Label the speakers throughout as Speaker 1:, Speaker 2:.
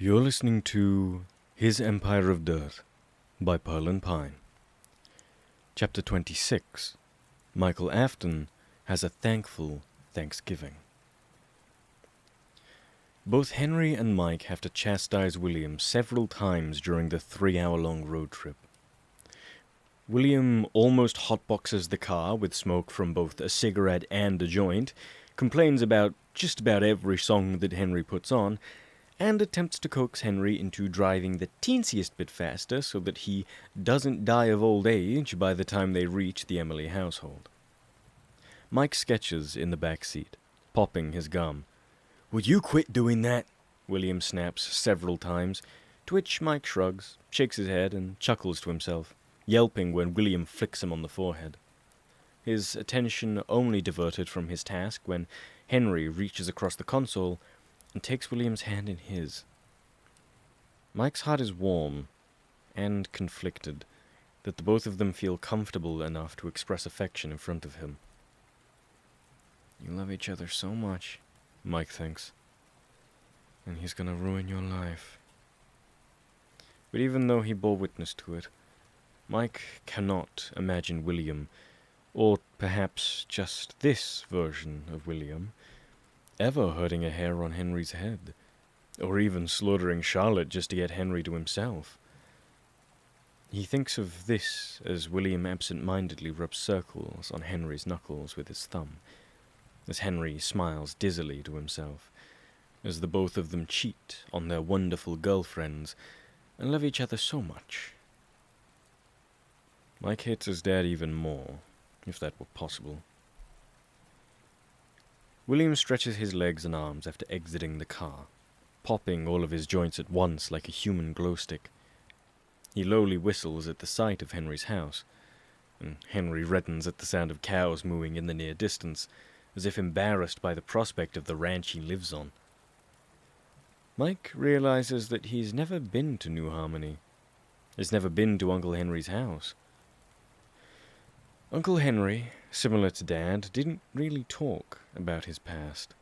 Speaker 1: You're listening to His Empire of Dirt by Pearlandpine. Chapter 26. Michael Afton has a thankful Thanksgiving. Both Henry and Mike have to chastise William several times during the 3-hour-long road trip. William almost hotboxes the car with smoke from both a cigarette and a joint, complains about just about every song that Henry puts on, and attempts to coax Henry into driving the teensiest bit faster so that he doesn't die of old age by the time they reach the Emily household. Mike sketches in the back seat, popping his gum. "Would you quit doing that?" William snaps several times, to which Mike shrugs, shakes his head, and chuckles to himself, yelping when William flicks him on the forehead. His attention only diverted from his task when Henry reaches across the console and takes William's hand in his. Mike's heart is warm and conflicted that the both of them feel comfortable enough to express affection in front of him. "You love each other so much," Mike thinks, "and he's gonna ruin your life." But even though he bore witness to it, Mike cannot imagine William, or perhaps just this version of William, ever hurting a hair on Henry's head, or even slaughtering Charlotte just to get Henry to himself. He thinks of this as William absent-mindedly rubs circles on Henry's knuckles with his thumb, as Henry smiles dizzily to himself, as the both of them cheat on their wonderful girlfriends and love each other so much. Mike hates his dad even more, if that were possible. William stretches his legs and arms after exiting the car, popping all of his joints at once like a human glow stick. He lowly whistles at the sight of Henry's house, and Henry reddens at the sound of cows mooing in the near distance, as if embarrassed by the prospect of the ranch he lives on. Mike realizes that he's never been to New Harmony. He's never been to Uncle Henry's house. Uncle Henry, similar to Dad, didn't really talk about his past.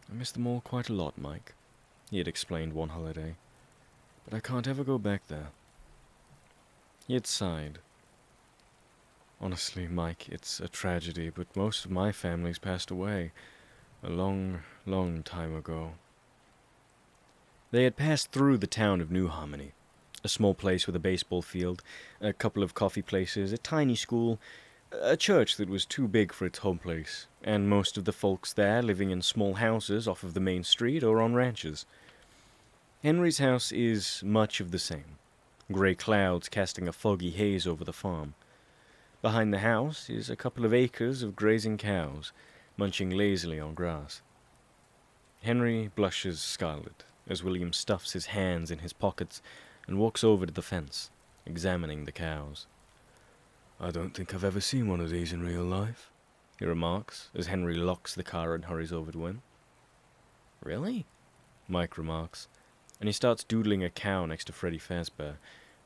Speaker 1: "I miss them all quite a lot, Mike," he had explained one holiday, "but I can't ever go back there." He had sighed. "Honestly, Mike, it's a tragedy, but most of my family's passed away a long, long time ago." They had passed through the town of New Harmony, a small place with a baseball field, a couple of coffee places, a tiny school, a church that was too big for its home place, and most of the folks there living in small houses off of the main street or on ranches. Henry's house is much of the same, gray clouds casting a foggy haze over the farm. Behind the house is a couple of acres of grazing cows, munching lazily on grass. Henry blushes scarlet as William stuffs his hands in his pockets and walks over to the fence, examining the cows. "I don't think I've ever seen one of these in real life," he remarks, as Henry locks the car and hurries over to him. "Really?" Mike remarks, and he starts doodling a cow next to Freddy Fazbear,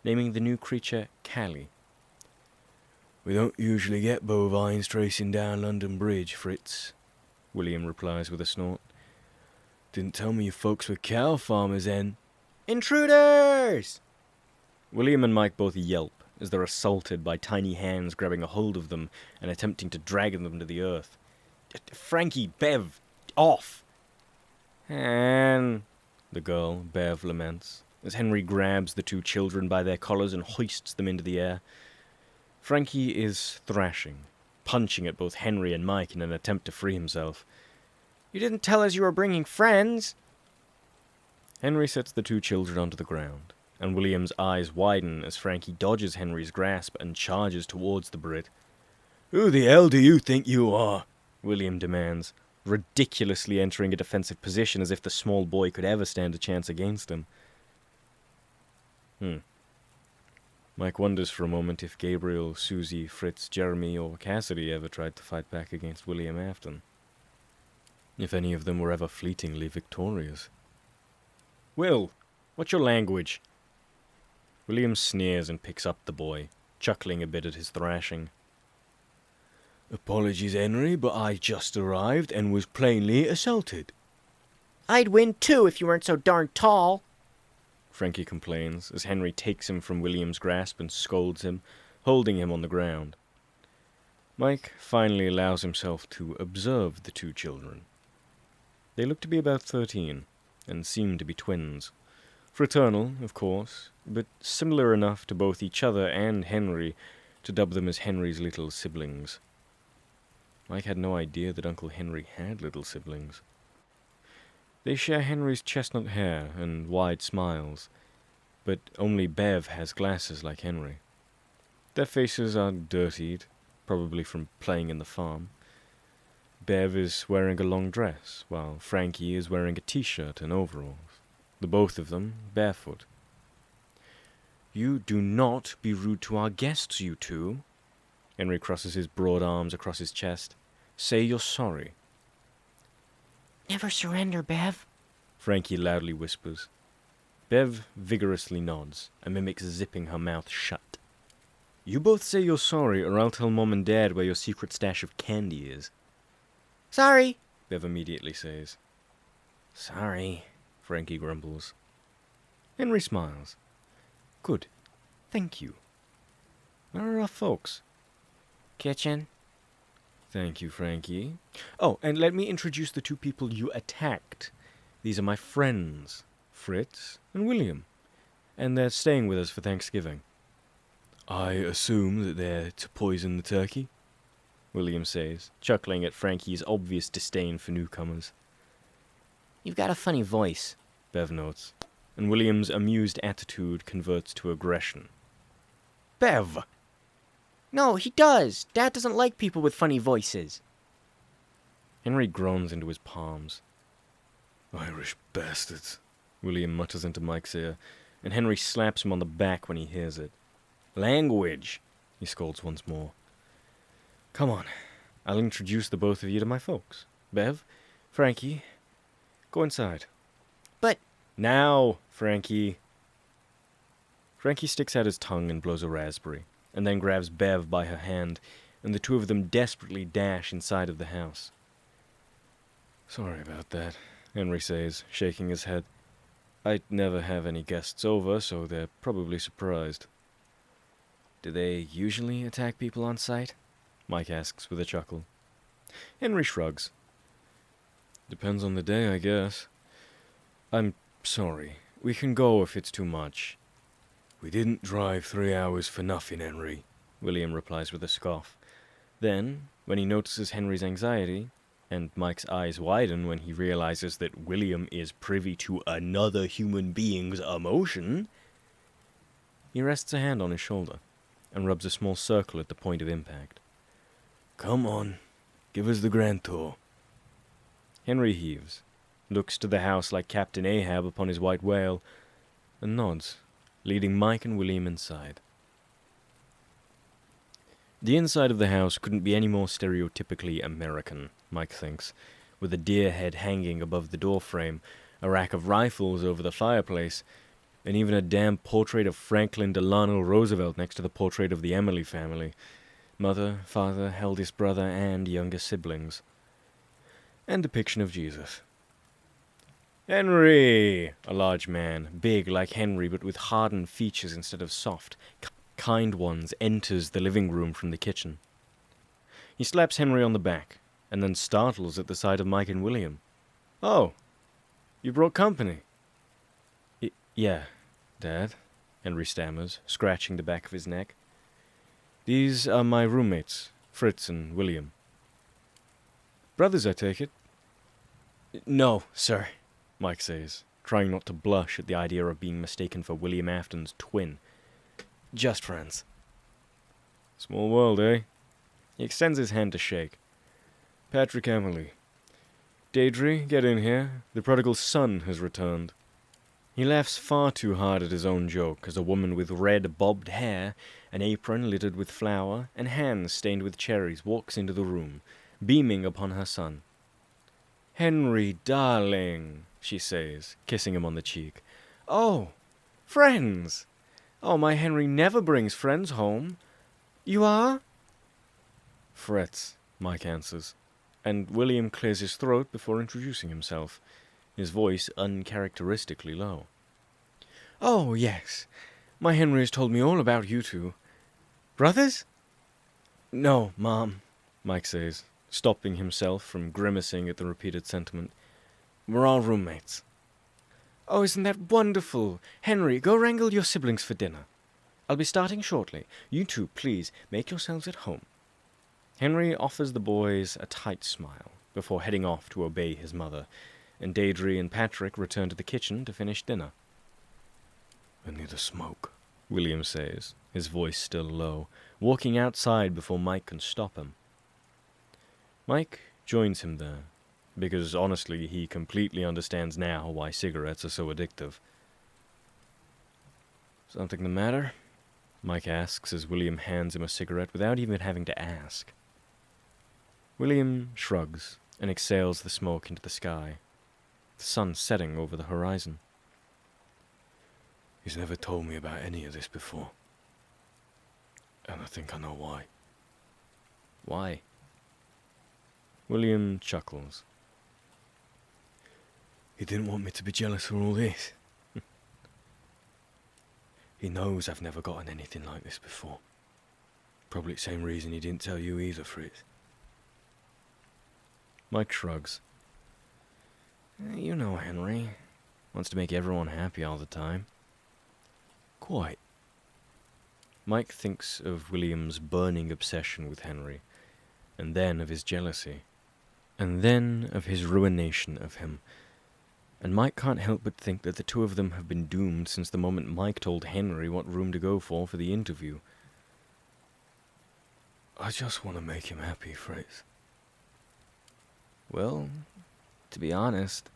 Speaker 1: naming the new creature Callie. "We don't usually get bovines tracing down London Bridge, Fritz," William replies with a snort. "Didn't tell me you folks were cow farmers, then." "Intruders!" William and Mike both yelp as they're assaulted by tiny hands grabbing a hold of them and attempting to drag them to the earth. "Frankie, Bev, off!" "And," the girl, Bev, laments, as Henry grabs the two children by their collars and hoists them into the air. Frankie is thrashing, punching at both Henry and Mike in an attempt to free himself. "You didn't tell us you were bringing friends!" Henry sets the two children onto the ground, and William's eyes widen as Frankie dodges Henry's grasp and charges towards the Brit. "Who the hell do you think you are?" William demands, ridiculously entering a defensive position as if the small boy could ever stand a chance against him. Mike wonders for a moment if Gabriel, Susie, Fritz, Jeremy, or Cassidy ever tried to fight back against William Afton. If any of them were ever fleetingly victorious. "Will, what's your language?" William sneers and picks up the boy, chuckling a bit at his thrashing. "Apologies, Henry, but I just arrived and was plainly assaulted."
Speaker 2: I'd win too if you weren't so darn tall,
Speaker 1: Frankie complains as Henry takes him from William's grasp and scolds him, holding him on the ground. Mike finally allows himself to observe the two children. They look to be about 13, and seem to be twins. Fraternal, of course, but similar enough to both each other and Henry to dub them as Henry's little siblings. Mike had no idea that Uncle Henry had little siblings. They share Henry's chestnut hair and wide smiles, but only Bev has glasses like Henry. Their faces are dirtied, probably from playing in the farm. Bev is wearing a long dress, while Frankie is wearing a t-shirt and overalls, the both of them barefoot. "You do not be rude to our guests, you two." Henry crosses his broad arms across his chest. "Say you're sorry."
Speaker 2: Never surrender, Bev,
Speaker 1: Frankie loudly whispers. Bev vigorously nods and mimics zipping her mouth shut. "You both say you're sorry, or I'll tell Mom and Dad where your secret stash of candy is."
Speaker 2: Sorry,
Speaker 1: Bev immediately says. "Sorry," Frankie grumbles. Henry smiles. "Good. Thank you. Where are our folks?"
Speaker 2: Kitchen.
Speaker 1: "Thank you, Frankie. Oh, and let me introduce the two people you attacked. These are my friends, Fritz and William, and they're staying with us for Thanksgiving." "I assume that they're to poison the turkey?" William says, chuckling at Frankie's obvious disdain for newcomers.
Speaker 2: You've got a funny voice,
Speaker 1: Bev notes, and William's amused attitude converts to aggression.
Speaker 2: Bev! No, he does. Dad doesn't like people with funny voices.
Speaker 1: Henry groans into his palms. "Irish bastards," William mutters into Mike's ear, and Henry slaps him on the back when he hears it. "Language," he scolds once more. "Come on, I'll introduce the both of you to my folks. Bev, Frankie, go inside."
Speaker 2: But...
Speaker 1: "Now, Frankie." Frankie sticks out his tongue and blows a raspberry, and then grabs Bev by her hand, and the two of them desperately dash inside of the house. "Sorry about that," Henry says, shaking his head. "I never have any guests over, so they're probably surprised." "Do they usually attack people on sight?" Mike asks with a chuckle. Henry shrugs. "Depends on the day, I guess. I'm sorry. We can go if it's too much." "We didn't drive 3 hours for nothing, Henry," William replies with a scoff. Then, when he notices Henry's anxiety, and Mike's eyes widen when he realizes that William is privy to another human being's emotion, he rests a hand on his shoulder and rubs a small circle at the point of impact. "Come on, give us the grand tour." Henry heaves, looks to the house like Captain Ahab upon his white whale, and nods, leading Mike and William inside. The inside of the house couldn't be any more stereotypically American, Mike thinks, with a deer head hanging above the doorframe, a rack of rifles over the fireplace, and even a damn portrait of Franklin Delano Roosevelt next to the portrait of the Emily family. Mother, father, eldest brother, and younger siblings. And depiction of Jesus. "Henry!" A large man, big like Henry but with hardened features instead of soft, kind ones, enters the living room from the kitchen. He slaps Henry on the back, and then startles at the sight of Mike and William. "Oh, you brought company?" Yeah, Dad," Henry stammers, scratching the back of his neck. "These are my roommates, Fritz and William." "Brothers, I take it?" "No, sir," Mike says, trying not to blush at the idea of being mistaken for William Afton's twin. "Just friends." "Small world, eh?" He extends his hand to shake. "Patrick, Emily. Deirdre, get in here. The prodigal son has returned." He laughs far too hard at his own joke as a woman with red bobbed hair, an apron littered with flour, and hands stained with cherries walks into the room, beaming upon her son. "Henry, darling," she says, kissing him on the cheek. "Oh, friends! Oh, my Henry never brings friends home. You are?" "Fritz," Mike answers, and William clears his throat before introducing himself. his voice uncharacteristically low.
Speaker 2: Oh, yes. My Henry has told me all about you two. Brothers? No, Mom,
Speaker 1: Mike says, stopping himself from grimacing at the repeated sentiment.
Speaker 2: we're all roommates. Oh, isn't that wonderful? Henry, go wrangle your siblings for dinner. I'll be starting shortly. You two, please, make yourselves at home.
Speaker 1: Henry offers the boys a tight smile before heading off to obey his mother, and Deirdre and Patrick return to the kitchen to finish dinner.
Speaker 3: I need a smoke,
Speaker 1: William says, his voice still low, walking outside before Mike can stop him. Mike joins him there, because honestly he completely understands now why cigarettes are so addictive.
Speaker 2: Something the matter?
Speaker 1: Mike asks as William hands him a cigarette without even having to ask. William shrugs and exhales the smoke into the sky, the sun setting over the horizon.
Speaker 3: He's never told me about any of this before. And I think I know why.
Speaker 1: Why? William chuckles.
Speaker 3: He didn't want me to be jealous for all this. He knows I've never gotten anything like this before. Probably the same reason he didn't tell you either, Fritz.
Speaker 1: Mike shrugs.
Speaker 2: You know Henry. Wants to make everyone happy all the time.
Speaker 3: Quite.
Speaker 1: Mike thinks of William's burning obsession with Henry, and then of his jealousy, and then of his ruination of him. And Mike can't help but think that the two of them have been doomed since the moment Mike told Henry what room to go for the interview.
Speaker 3: I just want to make him happy, Fritz.
Speaker 2: Well, to be honest,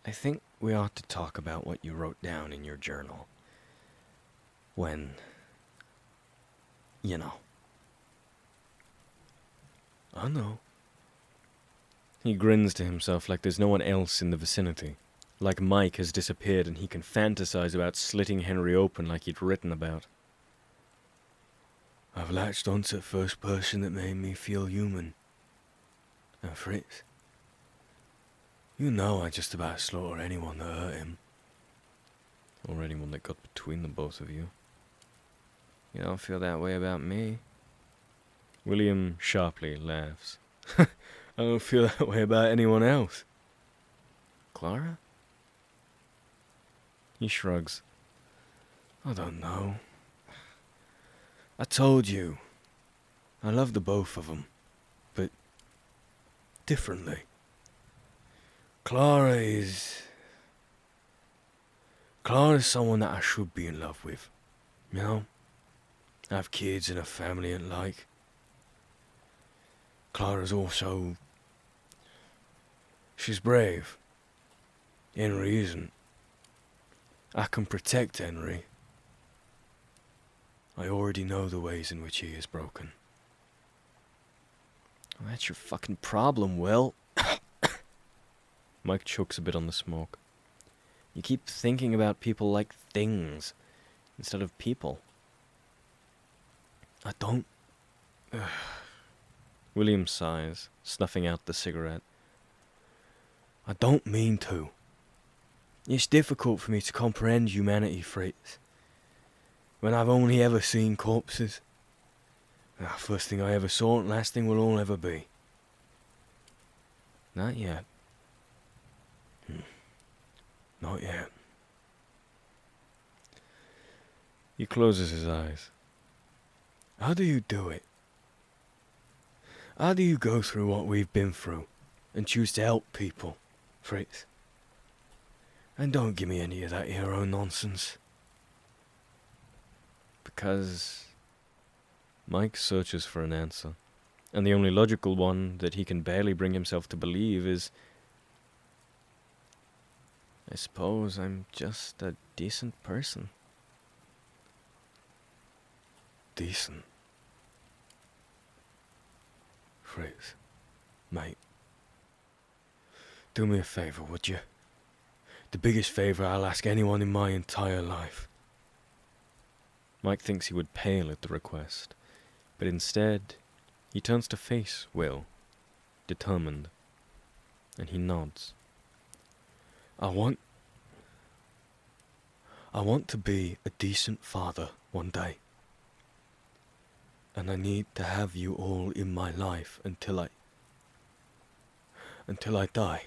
Speaker 2: I think we ought to talk about what you wrote down in your journal. When, you know.
Speaker 3: I know.
Speaker 1: He grins to himself like there's no one else in the vicinity, like Mike has disappeared and he can fantasize about slitting Henry open like he'd written about.
Speaker 3: I've latched onto the first person that made me feel human. And Fritz, you know I just about slaughter anyone that hurt him.
Speaker 1: Or anyone that got between the both of you.
Speaker 2: You don't feel that way about me.
Speaker 1: William sharply laughs.
Speaker 3: I don't feel that way about anyone else.
Speaker 2: Clara?
Speaker 1: He shrugs.
Speaker 3: I don't know. I told you. I love the both of them. But differently. Clara's someone that I should be in love with. You know? Have kids and a family and like. Clara's also... she's brave. Henry isn't. I can protect Henry. I already know the ways in which he is broken.
Speaker 2: Well, that's your fucking problem, Will.
Speaker 1: Mike chokes a bit on the smoke.
Speaker 2: You keep thinking about people like things instead of people.
Speaker 3: I don't...
Speaker 1: William sighs, snuffing out the cigarette.
Speaker 3: I don't mean to. It's difficult for me to comprehend humanity, Fritz, when I've only ever seen corpses. First thing I ever saw and last thing will all ever be.
Speaker 2: Not yet.
Speaker 3: Not yet.
Speaker 1: He closes his eyes.
Speaker 3: How do you do it? How do you go through what we've been through and choose to help people, Fritz? And don't give me any of that hero nonsense.
Speaker 2: Because...
Speaker 1: Mike searches for an answer, and the only logical one that he can barely bring himself to believe is...
Speaker 2: I suppose I'm just a decent person.
Speaker 3: Decent? Fritz, mate, do me a favour, would you? The biggest favour I'll ask anyone in my entire life.
Speaker 1: Mike thinks he would pale at the request, but instead, he turns to face Will, determined. and he nods.
Speaker 3: I want to be a decent father one day. And I need to have you all in my life until I die.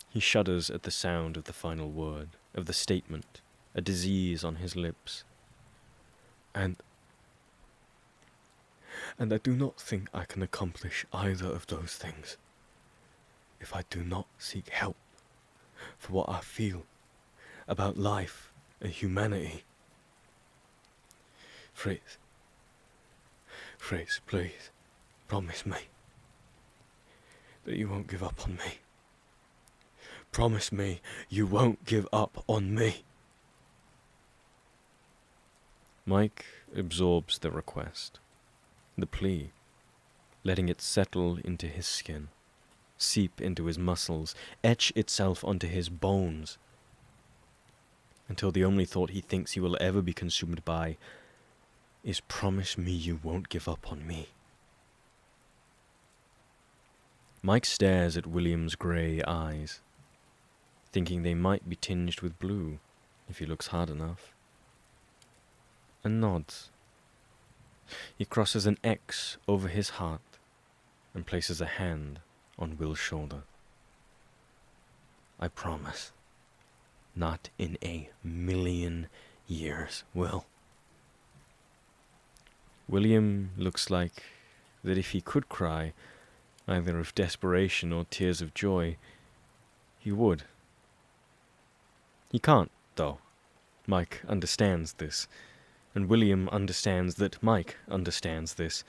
Speaker 1: He shudders at the sound of the final word, of the statement, a disease on his lips.
Speaker 3: And I do not think I can accomplish either of those things if I do not seek help for what I feel about life and humanity. Fritz, please, promise me that you won't give up on me. Promise me you won't give up on me.
Speaker 1: Mike absorbs the request, the plea, letting it settle into his skin, seep into his muscles, etch itself onto his bones, until the only thought he thinks he will ever be consumed by is promise me you won't give up on me. Mike stares at William's grey eyes, thinking they might be tinged with blue if he looks hard enough, and nods. He crosses an X over his heart and places a hand on Will's shoulder. I promise. Not in a million years, Will. William looks like that if he could cry, either of desperation or tears of joy, he would. He can't, though. Mike understands this, and William understands that Mike understands this,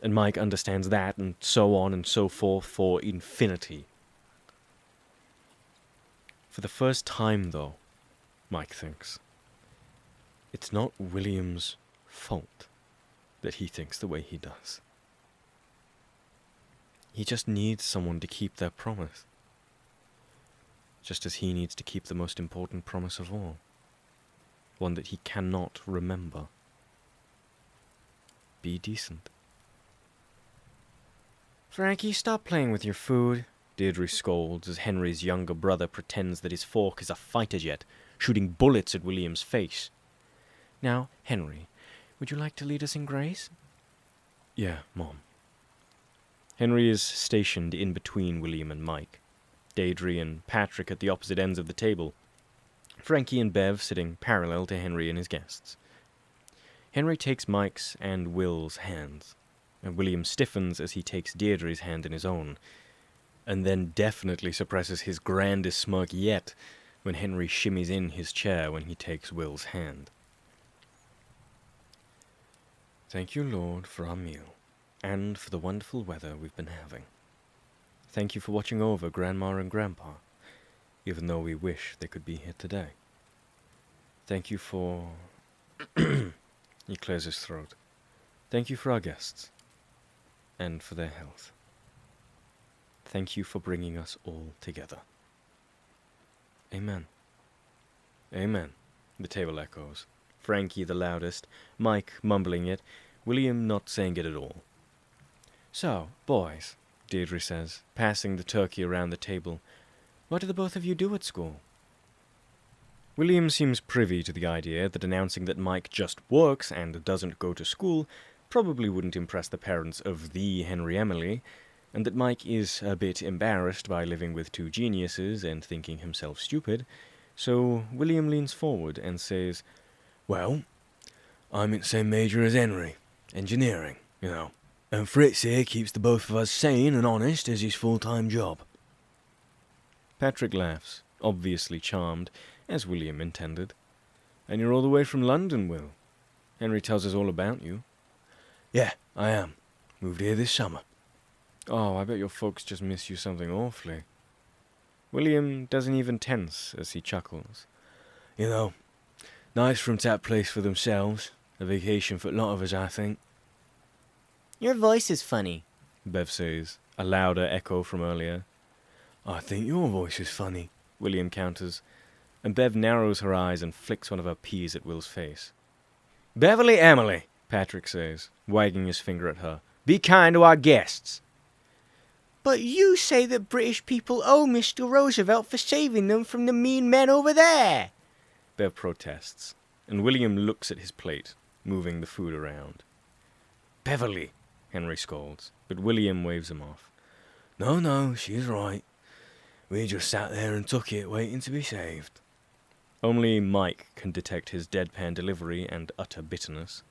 Speaker 1: and Mike understands that, and so on and so forth for infinity. For the first time, though, Mike thinks, it's not William's fault that he thinks the way he does. He just needs someone to keep their promise, just as he needs to keep the most important promise of all, one that he cannot remember. Be decent.
Speaker 2: Frankie, stop playing with your food, Deirdre scolds as Henry's younger brother pretends that his fork is a fighter jet, shooting bullets at William's face. Now, Henry, would you like to lead us in grace?
Speaker 3: Yeah, Mom.
Speaker 1: Henry is stationed in between William and Mike, Deirdre and Patrick at the opposite ends of the table, Frankie and Bev sitting parallel to Henry and his guests. Henry takes Mike's and Will's hands, and William stiffens as he takes Deirdre's hand in his own, and then definitely suppresses his grandest smirk yet when Henry shimmies in his chair when he takes Will's hand. Thank you, Lord, for our meal, and for the wonderful weather we've been having. Thank you for watching over Grandma and Grandpa, even though we wish they could be here today. Thank you for... He clears his throat. Thank you for our guests, and for their health. Thank you for bringing us all together. Amen. Amen, the table echoes. Frankie the loudest, Mike mumbling it, William not saying it at all. So, boys, Deirdre says, passing the turkey around the table, what do the both of you do at school? William seems privy to the idea that announcing that Mike just works and doesn't go to school probably wouldn't impress the parents of the Henry Emily, and that Mike is a bit embarrassed by living with two geniuses and thinking himself stupid, so William leans forward and says,
Speaker 3: Well, I'm in the same major as Henry, engineering, you know. And Fritz here keeps the both of us sane and honest as his full-time job.
Speaker 1: Patrick laughs, obviously charmed, as William intended. And you're all the way from London, Will. Henry tells us all about you.
Speaker 3: Yeah, I am. Moved here this summer.
Speaker 1: Oh, I bet your folks just miss you something awfully. William doesn't even tense as he chuckles.
Speaker 3: You know, nice for 'em to have a place for themselves. A vacation for a lot of us, I think.
Speaker 2: Your voice is funny,
Speaker 1: Bev says, a louder echo from earlier.
Speaker 3: I think your voice is funny,
Speaker 1: William counters, and Bev narrows her eyes and flicks one of her peas at Will's face. Beverly Emily, Patrick says, wagging his finger at her. Be kind to our guests.
Speaker 2: But you say that British people owe Mr. Roosevelt for saving them from the mean men over there, Bev protests, and William looks at his plate, moving the food around. Beverly, Henry scolds, but William waves him off.
Speaker 3: No, she's right. We just sat there and took it, waiting to be saved.
Speaker 1: Only Mike can detect his deadpan delivery and utter bitterness.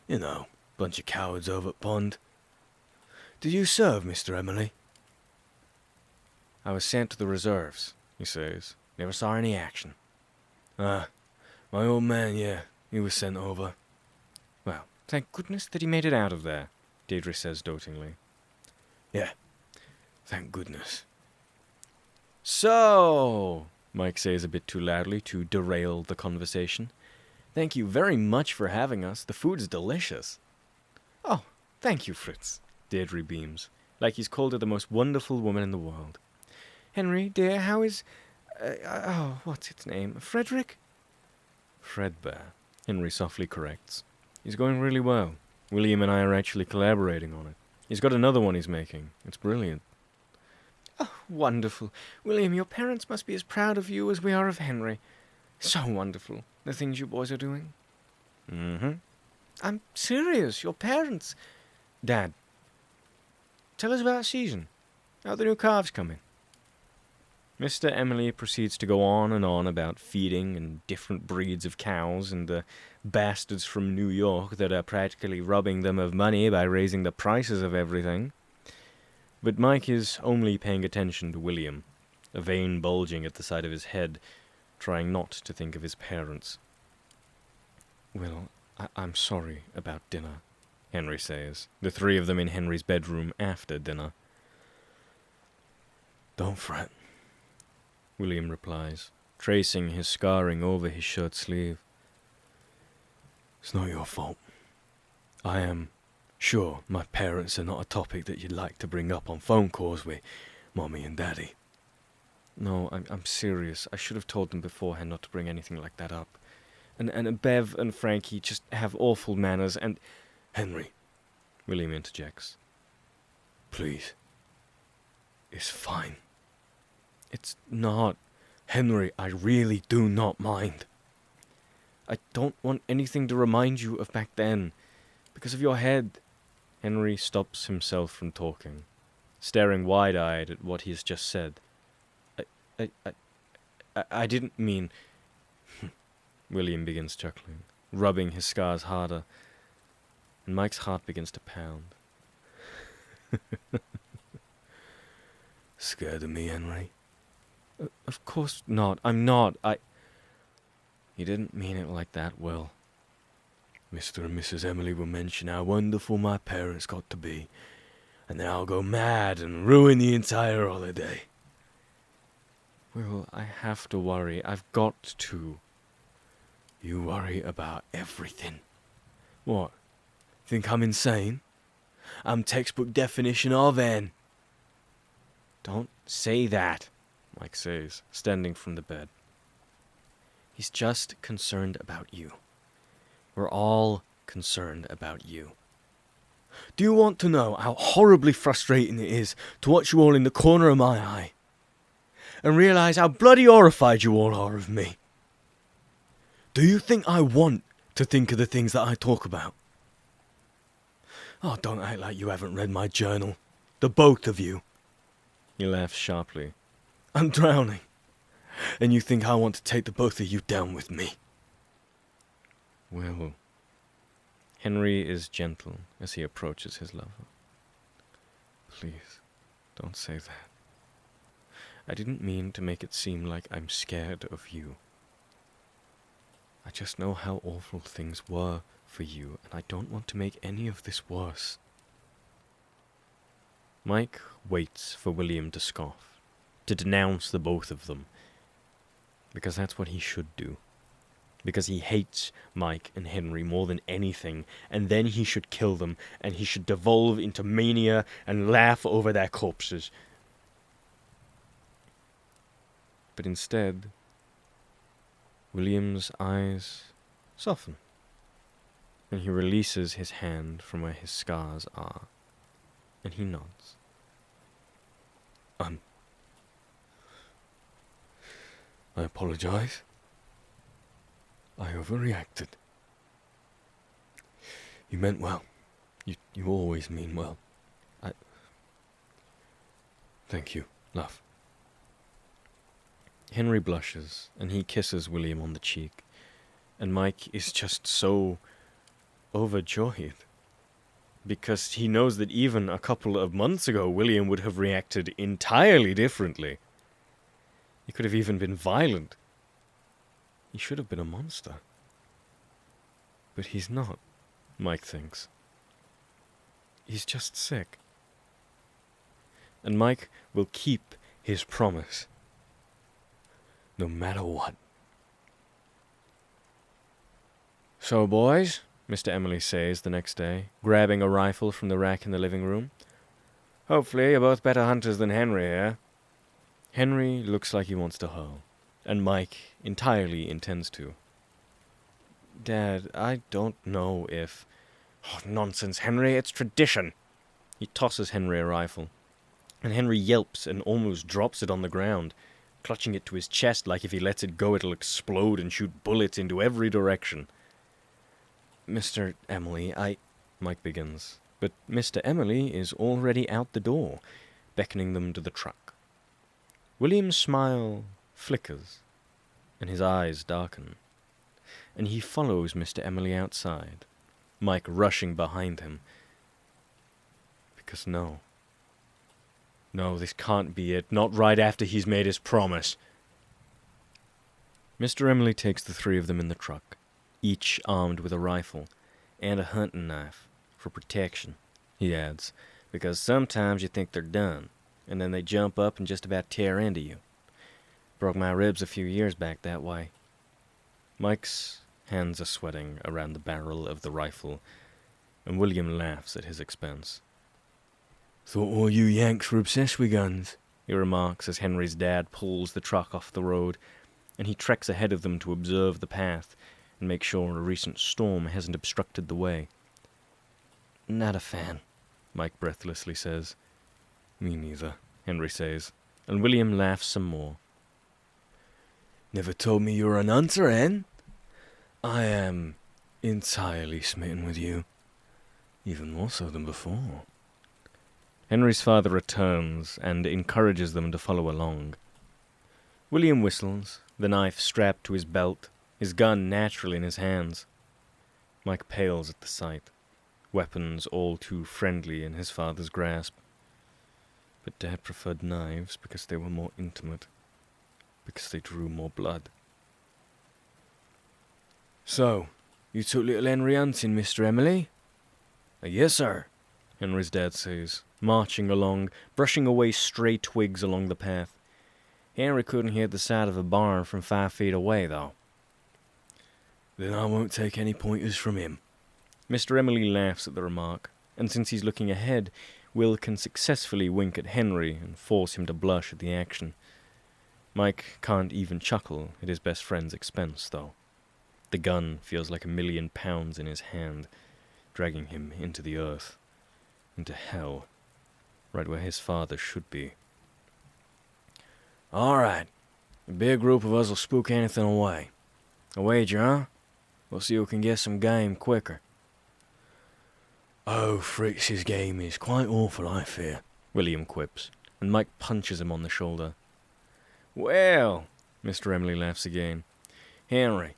Speaker 3: You know, bunch of cowards over at Pond. Did you serve, Mr. Emily?
Speaker 1: I was sent to the reserves, he says. Never saw any action.
Speaker 3: Ah, my old man, yeah, he was sent over.
Speaker 1: Well, thank goodness that he made it out of there, Deirdre says dotingly.
Speaker 3: Yeah, thank goodness.
Speaker 1: So, Mike says a bit too loudly to derail the conversation. Thank you very much for having us. The food's delicious. Oh, thank you, Fritz, Deirdre beams, like he's called her the most wonderful woman in the world. Henry, dear, how is... what's its name? Frederick? Fredbear, Henry softly corrects. He's going really well. William and I are actually collaborating on it. He's got another one he's making. It's brilliant. Oh, wonderful. William, your parents must be as proud of you as we are of Henry. So wonderful, the things you boys are doing. Mm-hmm. I'm serious, your parents. Dad, tell us about season. How the new calves coming? Mr. Emily proceeds to go on and on about feeding and different breeds of cows and the bastards from New York that are practically robbing them of money by raising the prices of everything. But Mike is only paying attention to William, a vein bulging at the side of his head, trying not to think of his parents. Well, I'm sorry about dinner, Henry says, the three of them in Henry's bedroom after dinner.
Speaker 3: Don't fret,
Speaker 1: William replies, tracing his scarring over his shirt sleeve.
Speaker 3: It's not your fault. I am sure my parents are not a topic that you'd like to bring up on phone calls with Mommy and Daddy.
Speaker 1: No, I'm serious. I should have told them beforehand not to bring anything like that up. And Bev and Frankie just have awful manners and...
Speaker 3: Henry,
Speaker 1: William interjects.
Speaker 3: Please. It's fine.
Speaker 1: It's not.
Speaker 3: Henry, I really do not mind.
Speaker 1: I don't want anything to remind you of back then. Because of your head. Henry stops himself from talking, staring wide-eyed at what he has just said. I didn't mean... William begins chuckling, rubbing his scars harder, and Mike's heart begins to pound.
Speaker 3: Scared of me, Henry?
Speaker 1: Of course not. I'm not. You didn't mean it like that, Will.
Speaker 3: Mr. and Mrs. Emily will mention how wonderful my parents got to be, and then I'll go mad and ruin the entire holiday.
Speaker 1: Will, I have to worry. I've got to.
Speaker 3: You worry about everything. What? Think I'm insane? I'm textbook definition of N.
Speaker 1: Don't say that, Mike says, standing from the bed. He's just concerned about you. We're all concerned about you.
Speaker 3: Do you want to know how horribly frustrating it is to watch you all in the corner of my eye? And realise how bloody horrified you all are of me? Do you think I want to think of the things that I talk about? Oh, don't act like you haven't read my journal. The both of you.
Speaker 1: He laughs sharply.
Speaker 3: I'm drowning. And you think I want to take the both of you down with me?
Speaker 1: Will. Henry is gentle as he approaches his lover. Please, don't say that. I didn't mean to make it seem like I'm scared of you. I just know how awful things were for you, and I don't want to make any of this worse. Mike waits for William to scoff, to denounce the both of them, because that's what he should do. Because he hates Mike and Henry more than anything, and then he should kill them, and he should devolve into mania and laugh over their corpses. But instead, William's eyes soften, and he releases his hand from where his scars are, and he nods.
Speaker 3: I apologize. I overreacted. You meant well. You always mean well. Thank you, love.
Speaker 2: Henry blushes, and he kisses William on the cheek, and Mike is just so overjoyed, because he knows that even a couple of months ago, William would have reacted entirely differently. He could have even been violent. He should have been a monster. But he's not, Mike thinks. He's just sick. And Mike will keep his promise, no matter what. So, boys, Mr. Emily says the next day, grabbing a rifle from the rack in the living room. Hopefully you're both better hunters than Henry here. Henry looks like he wants to hurl, and Mike entirely intends to. Dad, I don't know if... Oh, nonsense, Henry, it's tradition. He tosses Henry a rifle, and Henry yelps and almost drops it on the ground, clutching it to his chest like if he lets it go it'll explode and shoot bullets into every direction. Mr. Emily, Mike begins, but Mr. Emily is already out the door, beckoning them to the truck. William's smile flickers, and his eyes darken, and he follows Mr. Emily outside, Mike rushing behind him. Because no, this can't be it, not right after he's made his promise. Mr. Emily takes the three of them in the truck, each armed with a rifle and a hunting knife for protection, he adds, because sometimes you think they're done, and then they jump up and just about tear into you. Broke my ribs a few years back that way. Mike's hands are sweating around the barrel of the rifle, and William laughs at his expense.
Speaker 3: Thought all you Yanks were obsessed with guns,
Speaker 2: he remarks as Henry's dad pulls the truck off the road, and he treks ahead of them to observe the path and make sure a recent storm hasn't obstructed the way. Not a fan, Mike breathlessly says.
Speaker 3: Me neither,
Speaker 2: Henry says, and William laughs some more.
Speaker 3: Never told me you were an hunter, eh? I am entirely smitten with you, even more so than before.
Speaker 2: Henry's father returns and encourages them to follow along. William whistles, the knife strapped to his belt, his gun naturally in his hands. Mike pales at the sight, weapons all too friendly in his father's grasp. But Dad preferred knives because they were more intimate, because they drew more blood.
Speaker 3: So, you took little Henry hunting, Mr. Emily?
Speaker 2: Yes, sir, Henry's dad says, marching along, brushing away stray twigs along the path. Henry couldn't hear the side of a barn from 5 feet away, though.
Speaker 3: Then I won't take any pointers from him.
Speaker 2: Mr. Emily laughs at the remark, and since he's looking ahead, Will can successfully wink at Henry and force him to blush at the action. Mike can't even chuckle at his best friend's expense, though. The gun feels like 1,000,000 pounds in his hand, dragging him into the earth, into hell, right where his father should be.
Speaker 3: All right. A big group of us will spook anything away. A wager, huh? We'll see who can get some game quicker. Oh, Fritz's game is quite awful, I fear,
Speaker 2: William quips, and Mike punches him on the shoulder. Well, Mr. Emily laughs again. Henry,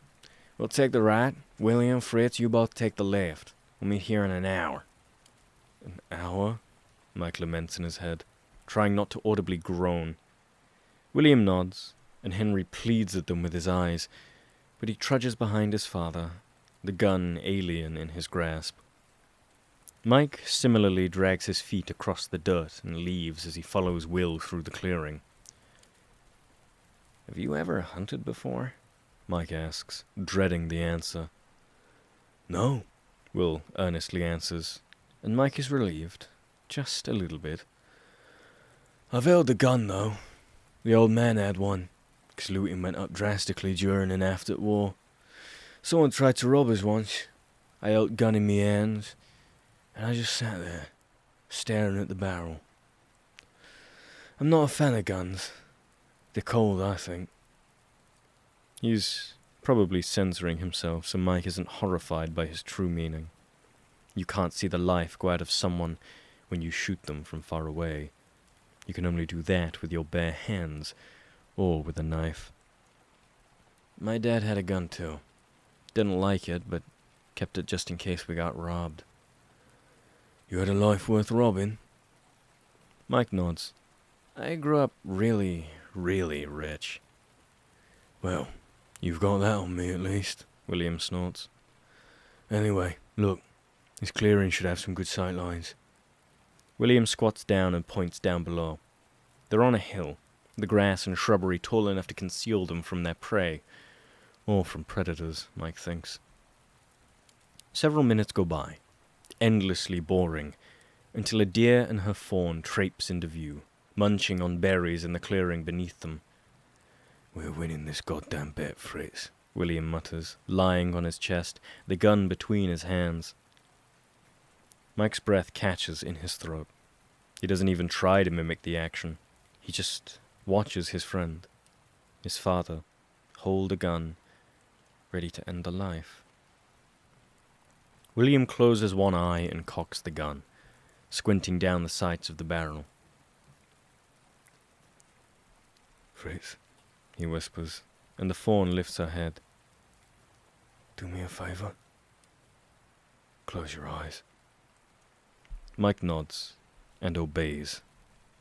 Speaker 2: we'll take the right. William, Fritz, you both take the left. We'll meet here in an hour. An hour? Mike laments in his head, trying not to audibly groan. William nods, and Henry pleads at them with his eyes, but he trudges behind his father, the gun alien in his grasp. Mike similarly drags his feet across the dirt and leaves as he follows Will through the clearing. Have you ever hunted before? Mike asks, dreading the answer.
Speaker 3: No,
Speaker 2: Will earnestly answers, and Mike is relieved, just a little bit.
Speaker 3: I've held a gun, though. The old man had one, 'cause looting went up drastically during and after the war. Someone tried to rob us once. I held gun in me hands, and I just sat there, staring at the barrel. I'm not a fan of guns. They're cold, I think.
Speaker 2: He's probably censoring himself so Mike isn't horrified by his true meaning. You can't see the life go out of someone when you shoot them from far away. You can only do that with your bare hands, or with a knife. My dad had a gun too. Didn't like it, but kept it just in case we got robbed.
Speaker 3: You had a life worth robbing?
Speaker 2: Mike nods. I grew up really, really rich.
Speaker 3: Well, you've got that on me at least,
Speaker 2: William snorts.
Speaker 3: Anyway, look, this clearing should have some good sight lines.
Speaker 2: William squats down and points down below. They're on a hill, the grass and shrubbery tall enough to conceal them from their prey. Or from predators, Mike thinks. Several minutes go by, endlessly boring, until a deer and her fawn traipse into view, munching on berries in the clearing beneath them.
Speaker 3: We're winning this goddamn bet, Fritz,
Speaker 2: William mutters, lying on his chest, the gun between his hands. Mike's breath catches in his throat. He doesn't even try to mimic the action. He just watches his friend, his father, hold a gun, ready to end a life. William closes one eye and cocks the gun, squinting down the sights of the barrel.
Speaker 3: Fritz,
Speaker 2: He whispers, and the fawn lifts her head.
Speaker 3: do me a favor. Close your eyes.
Speaker 2: Mike nods and obeys,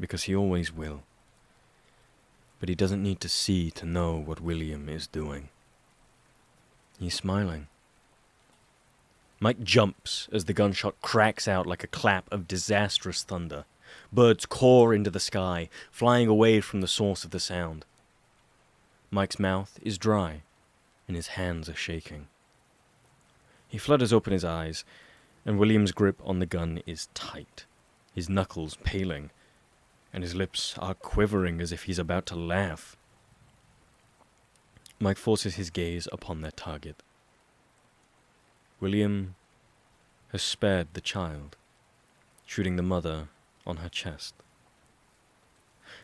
Speaker 2: because he always will. But he doesn't need to see to know what William is doing. He's smiling. Mike jumps as the gunshot cracks out like a clap of disastrous thunder. Birds caw into the sky, flying away from the source of the sound. Mike's mouth is dry, and his hands are shaking. He flutters open his eyes, and William's grip on the gun is tight, his knuckles paling, and his lips are quivering as if he's about to laugh. Mike forces his gaze upon their target. William has spared the child, shooting the mother on her chest.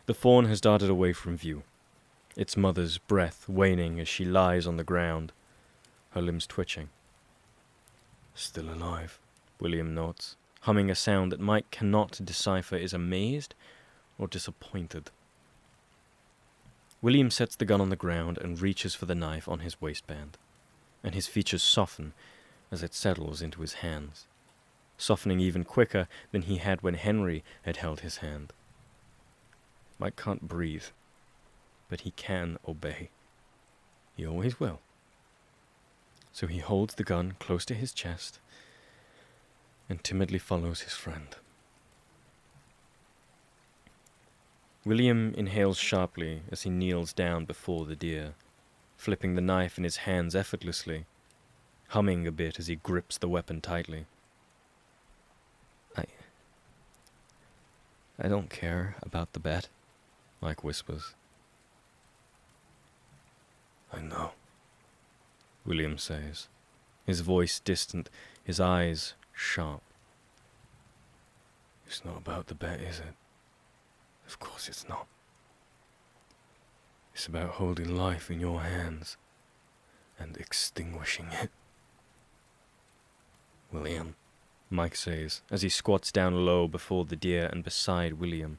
Speaker 2: The fawn has darted away from view, its mother's breath waning as she lies on the ground, her limbs twitching.
Speaker 3: Still alive,
Speaker 2: William notes, humming a sound that Mike cannot decipher is amazed or disappointed. William sets the gun on the ground and reaches for the knife on his waistband, and his features soften as it settles into his hands, softening even quicker than he had when Henry had held his hand. Mike can't breathe, but he can obey. He always will. So he holds the gun close to his chest and timidly follows his friend. William inhales sharply as he kneels down before the deer, flipping the knife in his hands effortlessly, humming a bit as he grips the weapon tightly. I don't care about the bet, Mike whispers.
Speaker 3: I know,
Speaker 2: William says, his voice distant, his eyes sharp.
Speaker 3: It's not about the bet, is it? Of course it's not. It's about holding life in your hands and extinguishing it.
Speaker 2: William, Mike says, as he squats down low before the deer and beside William.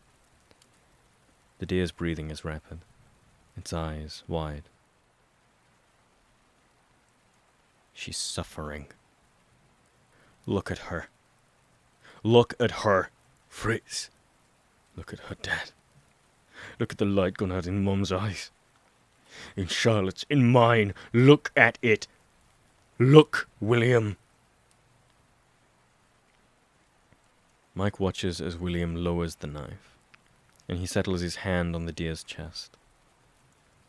Speaker 2: The deer's breathing is rapid, its eyes wide. She's suffering. Look at her. Look at her.
Speaker 3: Fritz, look at her dad. Look at the light gone out in Mum's eyes. In Charlotte's, in mine. Look at it. Look, William.
Speaker 2: Mike watches as William lowers the knife, and he settles his hand on the deer's chest.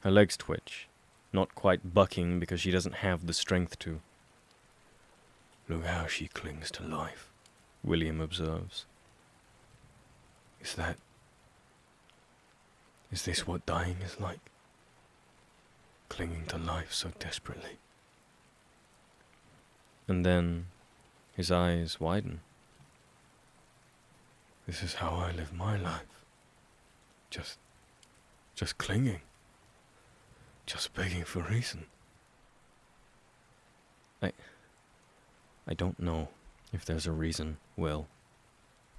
Speaker 2: Her legs twitch, not quite bucking because she doesn't have the strength to.
Speaker 3: Look how she clings to life,
Speaker 2: William observes.
Speaker 3: Is this what dying is like? Clinging to life so desperately.
Speaker 2: And then his eyes widen.
Speaker 3: This is how I live my life. Just clinging. Just begging for reason.
Speaker 1: I don't know if there's a reason, Will,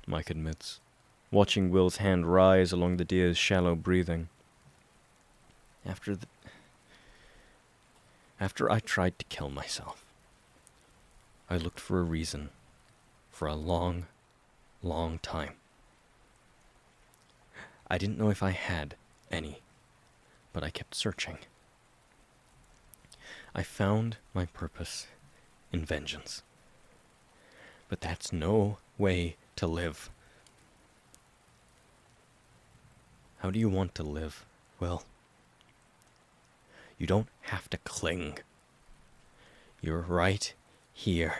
Speaker 1: Mike admits, watching Will's hand rise along the deer's shallow breathing. After I tried to kill myself, I looked for a reason for a long, long time. I didn't know if I had any, but I kept searching. I found my purpose in vengeance. But that's no way to live. How do you want to live? Well, you don't have to cling. You're right here.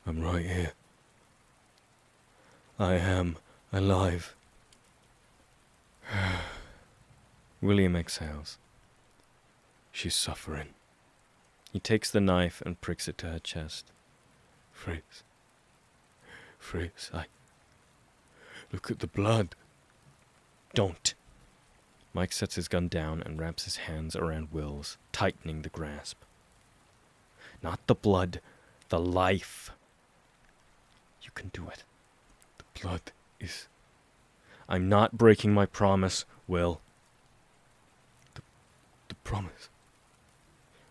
Speaker 3: I'm right here. I am alive.
Speaker 1: William exhales.
Speaker 3: She's suffering.
Speaker 1: He takes the knife and pricks it to her chest.
Speaker 3: Fritz, look at the blood.
Speaker 1: Don't. Mike sets his gun down and wraps his hands around Will's, tightening the grasp. Not the blood, the life. You can do it.
Speaker 3: The blood is...
Speaker 1: I'm not breaking my promise, Will.
Speaker 3: the promise.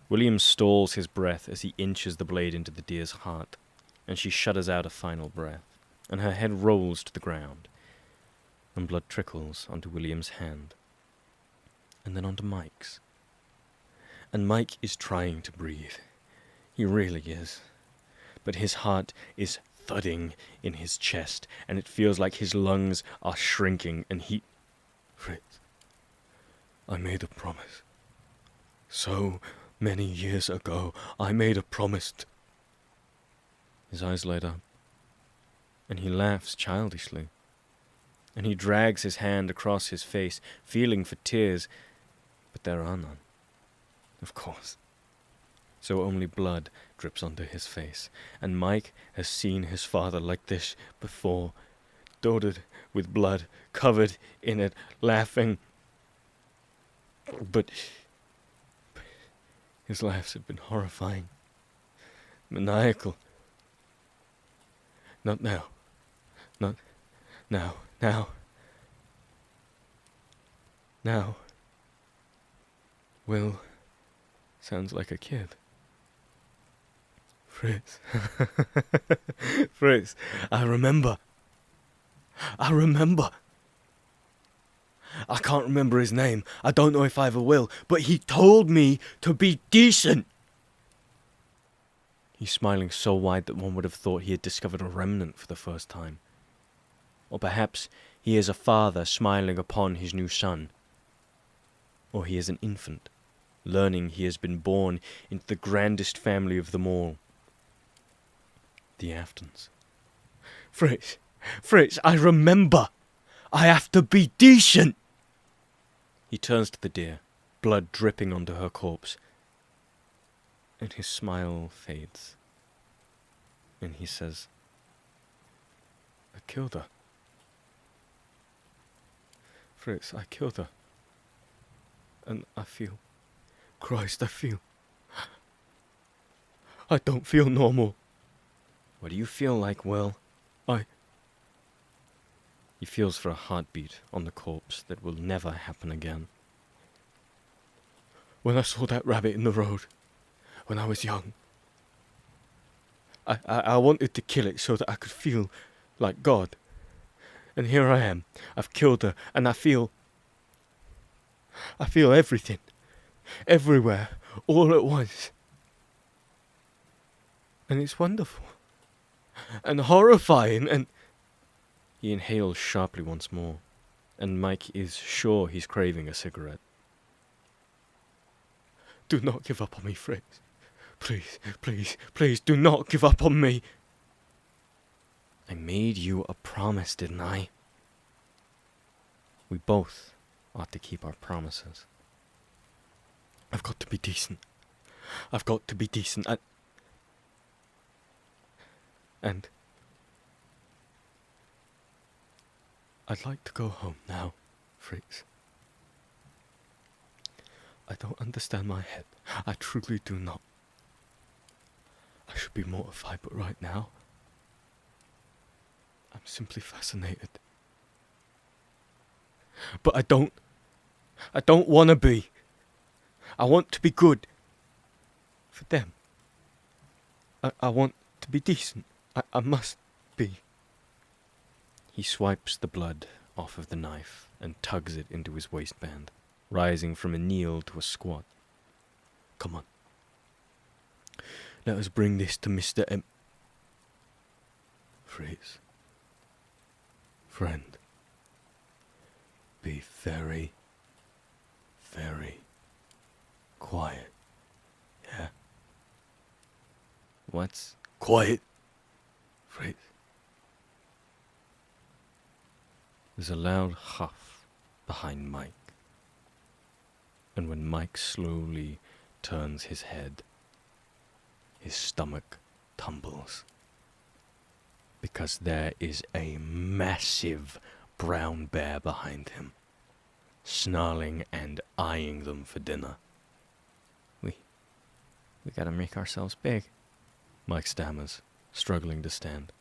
Speaker 1: William stalls his breath as he inches the blade into the deer's heart, and she shudders out a final breath, and her head rolls to the ground, and blood trickles onto William's hand, and then onto Mike's. And Mike is trying to breathe. He really is. But his heart is thudding in his chest, and it feels like his lungs are shrinking, and he...
Speaker 3: Fritz, I made a promise. So many years ago, I made a promise.
Speaker 1: His eyes light up, and he laughs childishly, and he drags his hand across his face, feeling for tears, but there are none, of course. So only blood drips onto his face, and Mike has seen his father like this before, dotted with blood, covered in it, laughing. But his laughs have been horrifying, maniacal. Not now. Not now. Now. Will sounds like a kid.
Speaker 3: Fritz. Fritz, I remember. I can't remember his name. I don't know if I ever will, but he told me to be decent.
Speaker 1: He's smiling so wide that one would have thought he had discovered a remnant for the first time. Or perhaps he is a father smiling upon his new son. Or he is an infant, learning he has been born into the grandest family of them all. The Aftons.
Speaker 3: Fritz, I remember. I have to be decent.
Speaker 1: He turns to the deer, blood dripping onto her corpse, and his smile fades. And he says,
Speaker 3: I killed her. Fritz, I killed her. And I feel... Christ, I don't feel normal.
Speaker 1: What do you feel like, Will? He feels for a heartbeat on the corpse that will never happen again.
Speaker 3: When I saw that rabbit in the road, when I was young, I wanted to kill it so that I could feel like God. And here I am. I've killed her, and I feel everything. Everywhere. All at once. And it's wonderful. And horrifying, and...
Speaker 1: He inhales sharply once more, and Mike is sure he's craving a cigarette.
Speaker 3: Do not give up on me, Fritz. Please, do not give up on me.
Speaker 1: I made you a promise, didn't I? We both ought to keep our promises.
Speaker 3: I've got to be decent. And I'd like to go home now, Fritz. I don't understand my head. I truly do not. I should be mortified, but right now, I'm simply fascinated. But I don't want to be. I want to be good. For them. I want to be decent. I must be.
Speaker 2: He swipes the blood off of the knife and tugs it into his waistband, rising from a kneel to a squat.
Speaker 3: Come on. Let us bring this to Mr. M. Fritz. Friend. Be very, very quiet. Yeah?
Speaker 2: What's...
Speaker 3: Quiet. Fritz.
Speaker 2: There's a loud huff behind Mike. And when Mike slowly turns his head, his stomach tumbles. Because there is a massive brown bear behind him, snarling and eyeing them for dinner.
Speaker 1: We gotta make ourselves big.
Speaker 2: Mike stammers, struggling to stand.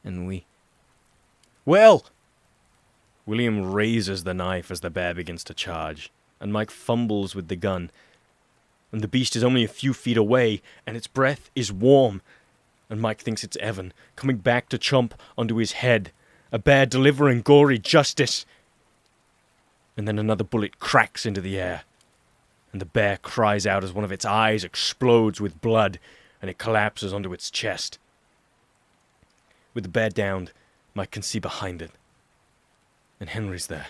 Speaker 1: And we...
Speaker 2: Well! William raises the knife as the bear begins to charge, and Mike fumbles with the gun. And the beast is only a few feet away, and its breath is warm. And Mike thinks it's Evan, coming back to chomp onto his head. A bear delivering gory justice. And then another bullet cracks into the air. And the bear cries out as one of its eyes explodes with blood, and it collapses onto its chest. With the bear downed, Mike can see behind it. And Henry's there,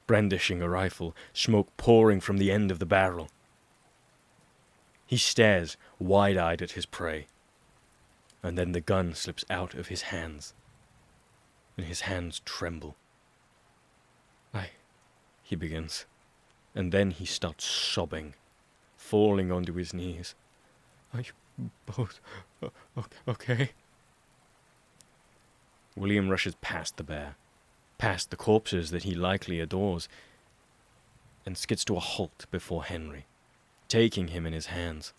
Speaker 2: brandishing a rifle, smoke pouring from the end of the barrel. He stares, wide-eyed at his prey. And then the gun slips out of his hands. And his hands tremble. He begins. And then he starts sobbing, falling onto his knees.
Speaker 3: Are you both okay?
Speaker 2: William rushes past the bear, past the corpses that he likely adores, and skids to a halt before Henry, taking him in his hands,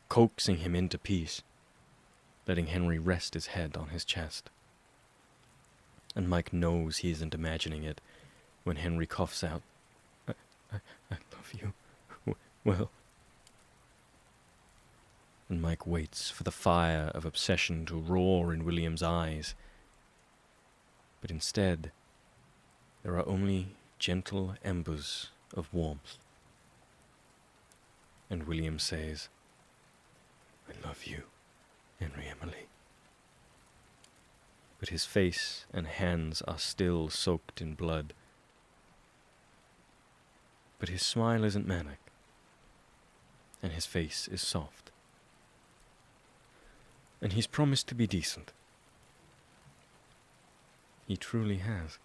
Speaker 2: coaxing him into peace, letting Henry rest his head on his chest. And Mike knows he isn't imagining it when Henry coughs out,
Speaker 3: I love you. Well.
Speaker 2: And Mike waits for the fire of obsession to roar in William's eyes. But instead, there are only gentle embers of warmth. And William says,
Speaker 3: I love you, Henry Emily.
Speaker 2: But his face and hands are still soaked in blood. But his smile isn't manic, and his face is soft. And he's promised to be decent. He truly has.